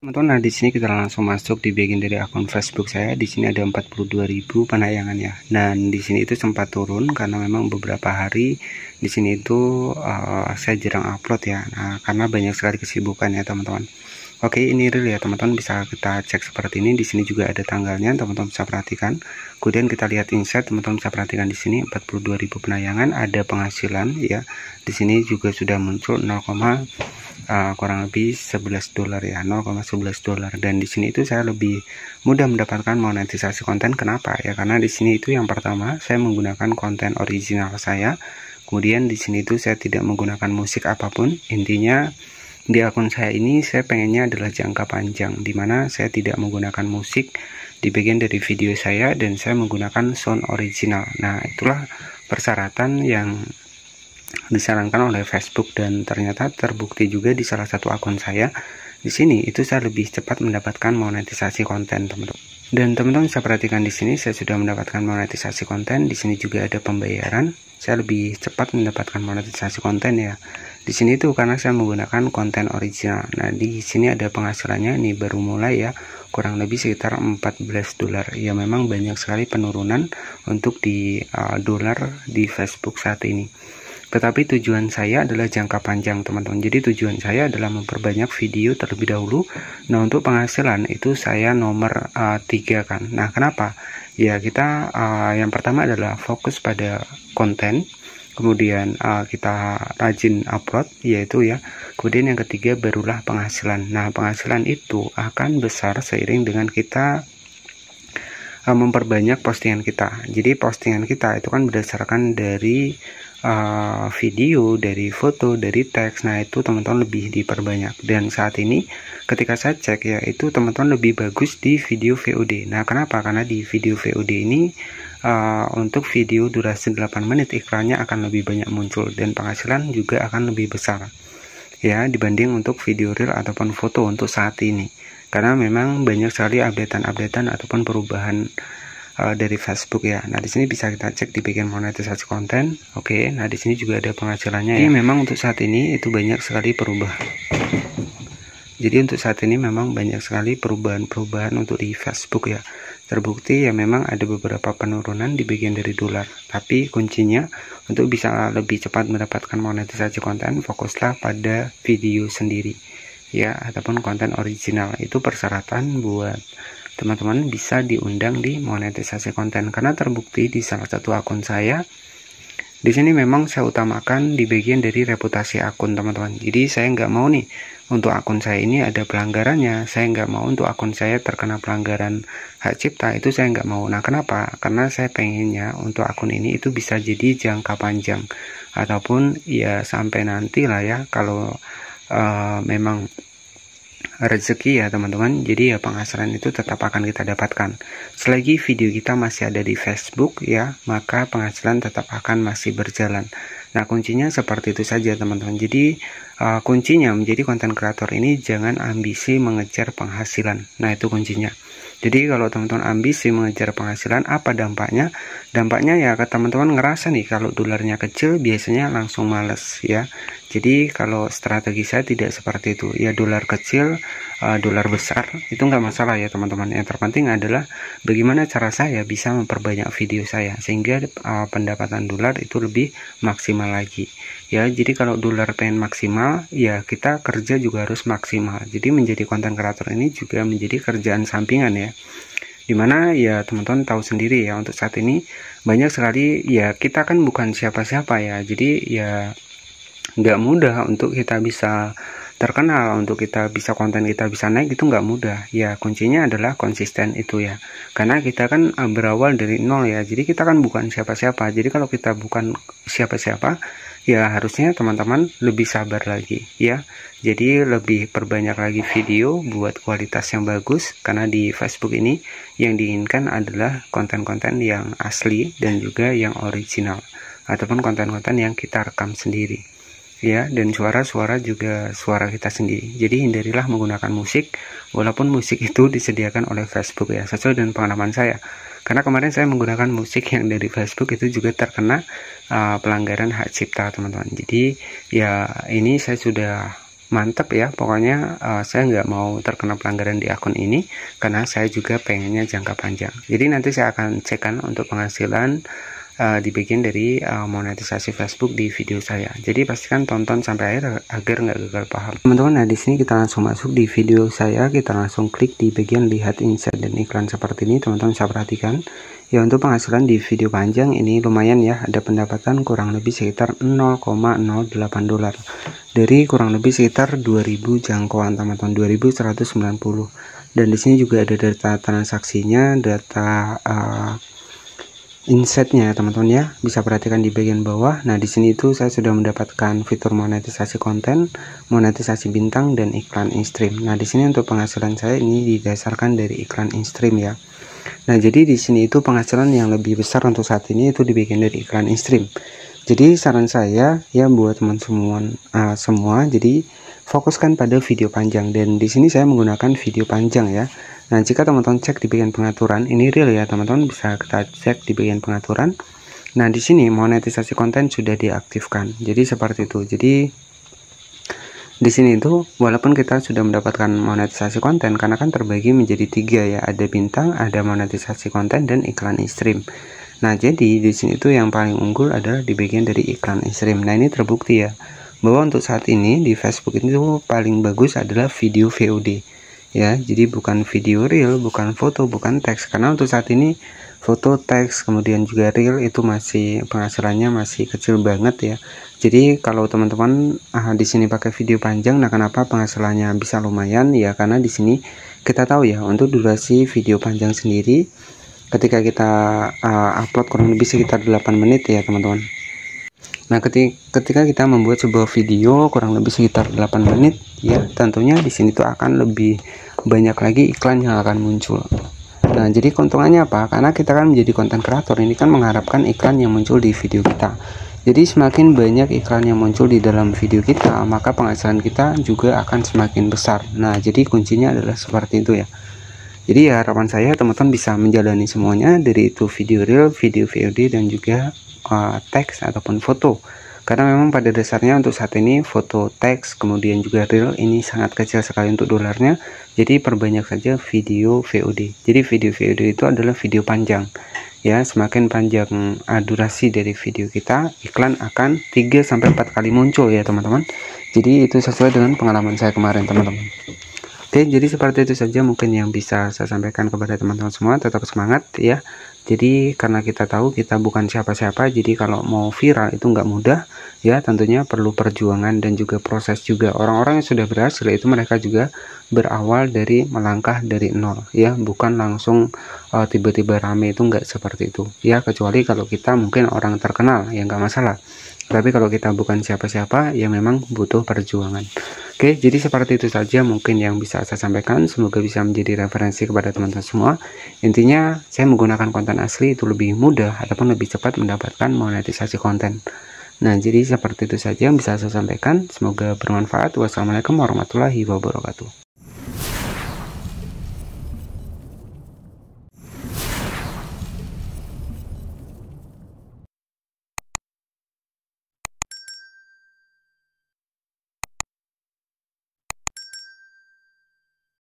Teman-teman, nah di sini kita langsung masuk di bagian dari akun Facebook saya. Di sini ada 42.000 penayangan ya. Dan di sini itu sempat turun karena memang beberapa hari di sini itu saya jarang upload ya. Nah, karena banyak sekali kesibukan ya teman-teman. Oke, ini real ya teman-teman, bisa kita cek seperti ini. Di sini juga ada tanggalnya, teman-teman bisa perhatikan. Kemudian kita lihat insight, teman-teman bisa perhatikan di sini 42.000 penayangan, ada penghasilan ya. Di sini juga sudah muncul 0, kurang lebih $11 ya, $0,11. Dan di sini itu saya lebih mudah mendapatkan monetisasi konten. Kenapa ya? Karena di sini itu yang pertama saya menggunakan konten original saya. Kemudian di sini itu saya tidak menggunakan musik apapun. Intinya di akun saya ini saya pengennya adalah jangka panjang, dimana saya tidak menggunakan musik di bagian dari video saya dan saya menggunakan sound original. Nah, itulah persyaratan yang disarankan oleh Facebook dan ternyata terbukti juga di salah satu akun saya. Di sini itu saya lebih cepat mendapatkan monetisasi konten, teman-teman. Dan teman-teman bisa perhatikan di sini saya sudah mendapatkan monetisasi konten. Di sini juga ada pembayaran. Saya lebih cepat mendapatkan monetisasi konten ya. Di sini itu karena saya menggunakan konten original. Nah, di sini ada penghasilannya, ini baru mulai ya, kurang lebih sekitar $14. Ya, memang banyak sekali penurunan untuk di dolar di Facebook saat ini. Tetapi tujuan saya adalah jangka panjang, teman-teman. Jadi tujuan saya adalah memperbanyak video terlebih dahulu. Nah, untuk penghasilan itu saya nomor 3 kan. Nah, kenapa? Ya, kita yang pertama adalah fokus pada konten. Kemudian kita rajin upload, yaitu ya. Kemudian yang ketiga barulah penghasilan. Nah, penghasilan itu akan besar seiring dengan kita memperbanyak postingan kita. Jadi postingan kita itu kan berdasarkan dari video, dari foto, dari teks. Nah, itu teman-teman lebih diperbanyak. Dan saat ini ketika saya cek ya, itu teman-teman lebih bagus di video VOD. Nah, kenapa? Karena di video VOD ini untuk video durasi 8 menit iklannya akan lebih banyak muncul dan penghasilan juga akan lebih besar ya dibanding untuk video real ataupun foto untuk saat ini. Karena memang banyak sekali updatean ataupun perubahan dari Facebook ya. Nah, di sini bisa kita cek di bagian monetisasi konten. Oke, nah di sini juga ada penghasilannya ya. Ini memang untuk saat ini itu banyak sekali perubahan. Jadi untuk saat ini memang banyak sekali perubahan untuk di Facebook ya. Terbukti ya memang ada beberapa penurunan di bagian dari dolar. Tapi kuncinya untuk bisa lebih cepat mendapatkan monetisasi konten, fokuslah pada video sendiri ya, ataupun konten original. Itu persyaratan buat teman-teman bisa diundang di monetisasi konten, karena terbukti di salah satu akun saya. Di sini memang saya utamakan di bagian dari reputasi akun, teman-teman. Jadi saya nggak mau nih untuk akun saya ini ada pelanggarannya. Saya nggak mau untuk akun saya terkena pelanggaran hak cipta, itu saya nggak mau. Nah, kenapa? Karena saya pengennya untuk akun ini itu bisa jadi jangka panjang, ataupun ya sampai nanti lah ya, kalau memang rezeki ya teman-teman. Jadi ya penghasilan itu tetap akan kita dapatkan selagi video kita masih ada di Facebook ya, maka penghasilan tetap akan masih berjalan. Nah, kuncinya seperti itu saja teman-teman. Jadi kuncinya menjadi konten kreator ini jangan ambisi mengejar penghasilan. Nah, itu kuncinya. Jadi kalau teman-teman ambisi mengejar penghasilan, apa dampaknya? Dampaknya ya ke teman-teman ngerasa nih kalau dolarnya kecil biasanya langsung males ya. Jadi kalau strategi saya tidak seperti itu ya, dolar kecil, dolar besar itu nggak masalah ya teman-teman. Yang terpenting adalah bagaimana cara saya bisa memperbanyak video saya sehingga pendapatan dolar itu lebih maksimal lagi ya. Jadi kalau dolar pengen maksimal ya kita kerja juga harus maksimal. Jadi menjadi konten kreator ini juga menjadi kerjaan sampingan ya, dimana ya teman-teman tahu sendiri ya, untuk saat ini banyak sekali ya, kita kan bukan siapa-siapa ya. Jadi ya nggak mudah untuk kita bisa terkenal, untuk kita bisa konten kita bisa naik, itu nggak mudah ya. Kuncinya adalah konsisten itu ya, karena kita kan berawal dari nol ya. Jadi kita kan bukan siapa-siapa. Jadi kalau kita bukan siapa-siapa ya, harusnya teman-teman lebih sabar lagi ya. Jadi lebih perbanyak lagi video buat kualitas yang bagus, karena di Facebook ini yang diinginkan adalah konten-konten yang asli dan juga yang original, ataupun konten-konten yang kita rekam sendiri ya, dan suara-suara juga suara kita sendiri. Jadi hindarilah menggunakan musik, walaupun musik itu disediakan oleh Facebook ya, sesuai dengan pengalaman saya. Karena kemarin saya menggunakan musik yang dari Facebook itu juga terkena pelanggaran hak cipta teman-teman. Jadi ya ini saya sudah mantep ya. Pokoknya saya nggak mau terkena pelanggaran di akun ini, karena saya juga pengennya jangka panjang. Jadi nanti saya akan cekkan untuk penghasilan di bagian dari monetisasi Facebook di video saya. Jadi pastikan tonton sampai akhir agar nggak gagal paham, teman-teman. Nah, di sini kita langsung masuk di video saya, kita langsung klik di bagian lihat insight dan iklan seperti ini, teman-teman bisa perhatikan. Ya, untuk penghasilan di video panjang ini lumayan ya, ada pendapatan kurang lebih sekitar 0,08 dolar dari kurang lebih sekitar 2000 jangkauan, teman-teman, 2190. Dan di sini juga ada data transaksinya, data insightnya teman-teman ya, bisa perhatikan di bagian bawah. Nah, di sini itu saya sudah mendapatkan fitur monetisasi konten, monetisasi bintang, dan iklan in-stream. Nah, di sini untuk penghasilan saya ini didasarkan dari iklan in-stream ya. Nah, jadi di sini itu penghasilan yang lebih besar untuk saat ini itu di bagian dari iklan in-stream. Jadi saran saya ya buat teman semua, jadi fokuskan pada video panjang, dan di sini saya menggunakan video panjang ya. Nah, jika teman-teman cek di bagian pengaturan, ini real ya teman-teman, bisa kita cek di bagian pengaturan. Nah, di sini monetisasi konten sudah diaktifkan. Jadi seperti itu. Jadi di sini itu walaupun kita sudah mendapatkan monetisasi konten, karena kan terbagi menjadi 3 ya, ada bintang, ada monetisasi konten, dan iklan in-stream. Nah, jadi di sini itu yang paling unggul adalah di bagian dari iklan in-stream. Nah, ini terbukti ya bahwa untuk saat ini di Facebook itu paling bagus adalah video VOD. Ya, jadi bukan video real, bukan foto, bukan teks, karena untuk saat ini foto, teks, kemudian juga real itu masih penghasilannya masih kecil banget ya. Jadi kalau teman-teman di sini pakai video panjang, nah kenapa penghasilannya bisa lumayan ya, karena di sini kita tahu ya untuk durasi video panjang sendiri ketika kita upload kurang lebih sekitar 8 menit ya teman-teman. Nah, ketika kita membuat sebuah video kurang lebih sekitar 8 menit ya, tentunya di sini tuh akan lebih banyak lagi iklan yang akan muncul. Nah, jadi keuntungannya apa? Karena kita kan menjadi konten kreator, ini kan mengharapkan iklan yang muncul di video kita. Jadi semakin banyak iklan yang muncul di dalam video kita, maka penghasilan kita juga akan semakin besar. Nah, jadi kuncinya adalah seperti itu ya. Jadi ya harapan saya teman-teman bisa menjalani semuanya, dari itu video real, video VOD, dan juga teks ataupun foto, karena memang pada dasarnya untuk saat ini foto, teks, kemudian juga real ini sangat kecil sekali untuk dolarnya. Jadi perbanyak saja video VOD. Jadi video VOD itu adalah video panjang ya, semakin panjang durasi dari video kita, iklan akan 3-4 kali muncul ya teman-teman. Jadi itu sesuai dengan pengalaman saya kemarin teman-teman. Oke, jadi seperti itu saja mungkin yang bisa saya sampaikan kepada teman-teman semua. Tetap semangat ya. Jadi karena kita tahu kita bukan siapa-siapa, jadi kalau mau viral itu nggak mudah ya, tentunya perlu perjuangan dan juga proses juga. Orang-orang yang sudah berhasil itu mereka juga berawal dari melangkah dari nol ya, bukan langsung tiba-tiba rame, itu nggak seperti itu ya, kecuali kalau kita mungkin orang terkenal ya nggak masalah. Tapi kalau kita bukan siapa-siapa ya memang butuh perjuangan. Oke, jadi seperti itu saja mungkin yang bisa saya sampaikan. Semoga bisa menjadi referensi kepada teman-teman semua. Intinya saya menggunakan konten asli itu lebih mudah ataupun lebih cepat mendapatkan monetisasi konten. Nah, jadi seperti itu saja yang bisa saya sampaikan. Semoga bermanfaat. Wassalamualaikum warahmatullahi wabarakatuh.